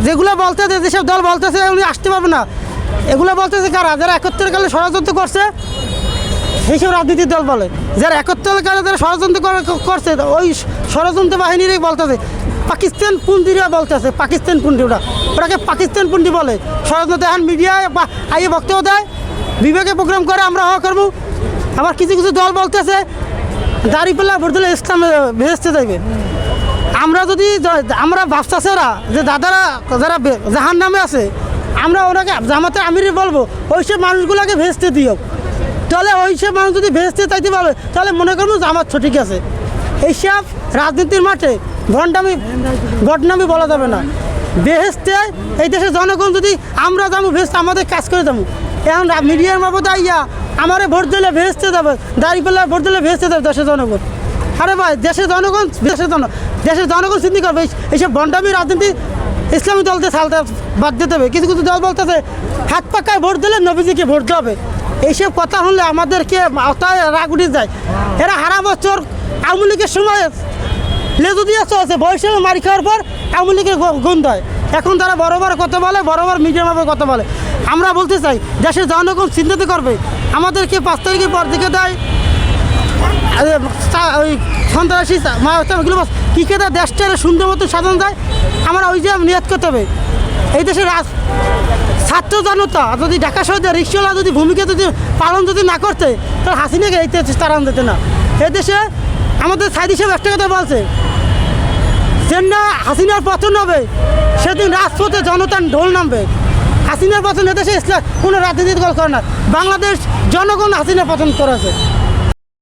যেগুলো বলতেছে, যেসব দল বলতেছে উনি আসতে পারবে না, এগুলো বলতেছে কারা? যারা 71-কালে ষড়যন্ত্র করছে এইসব রাজনীতির দল বলে। যারা 71-কালে যারা ষড়যন্ত্র করছে ওই ষড়যন্ত্র বাহিনীরই বলতেছে। পাকিস্তান পুঞ্জিরা বলতেছে, পাকিস্তান পুঞ্জি, ওটাকে পাকিস্তান পুঞ্জি বলে। ষড়যন্ত্র এখন মিডিয়ায় আইয়ে বক্তব্য দেয়, বিবেকে প্রোগ্রাম করে আমরা হওয়া করবো। আবার কিছু কিছু দল বলতেছে দাঁড়িপাল্লা ভোট দিলে ইসলামে ভেস্তে যাইবে। আমরা ভাবতেছেরা যে দাদারা যারা জাহান নামে আছে, আমরা ওনাকে জামাতে আমিরই বলবো ওইসব মানুষগুলোকে ভেস্তে দিও। তাহলে ওইসব মানুষ যদি ভেস্তে চাইতে পারবে তাহলে মনে করবো জামাত সঠিক আছে। এইসব রাজনীতির মাঠে বদনামি বলা যাবে না। বেহেস্তে এই দেশের জনগণ যদি আমরা যাবো ভেস্তে আমাদের কাজ করে যাবো। এখন মিডিয়ার মারফত আইয়া আমারে ভোট দিলে ভেস্তে যাবে, দাঁড়িপাল্লা ভোট দিলে ভেস্তে যাবে দেশের জনগণ। আরে ভাই দেশের জনগণ চিন্তা করবে। এইসব বন্ডামি রাজনীতি ইসলামী দলতে সালতে বাদ দিতে হবে। কিছু কিছু দল বলতেছে হাত পাকায় ভোট দিলে নবীজিকে ভোট দিতে হবে। এইসব কথা শুনলে আমাদেরকে মাথায় রাগ উঠে যায়। এরা হারা বছর আওয়ামী লীগের সময় লেজু দিয়ে চলছে, বয়সের মারি খাওয়ার পর আওয়ামী লীগের গন্ধ হয়। এখন তারা বড় বড় কথা বলে, বড় বড় মিডিয়ামভাবে কথা বলে। আমরা বলতে চাই দেশের জনগণ চিন্তা করবে। আমাদেরকে 5 তারিখের পর দিকে দেয় ওই সন্ত্রাসী এগুলো কী খেতে দেশটারে সুন্দর মতো সাজানো যায়। আমরা ওই যে নিয়ত করতে হবে। এই দেশের ছাত্র জনতা যদি ঢাকা শহরে রিক্সাওয়ালা যদি ভূমিকা যদি পালন যদি না করতে তাহলে হাসিনাকে এই তাড়ান যেতে না। এই দেশে আমাদের সাইদি সাহেব একটা কথা বলছে, যেন না হাসিনার পতন হবে সেদিন রাজপথে জনতার ঢোল নামবে। হাসিনার পতন এদেশে কোনো রাজনীতির দল করে না, বাংলাদেশ জনগণ হাসিনার পতন করেছে।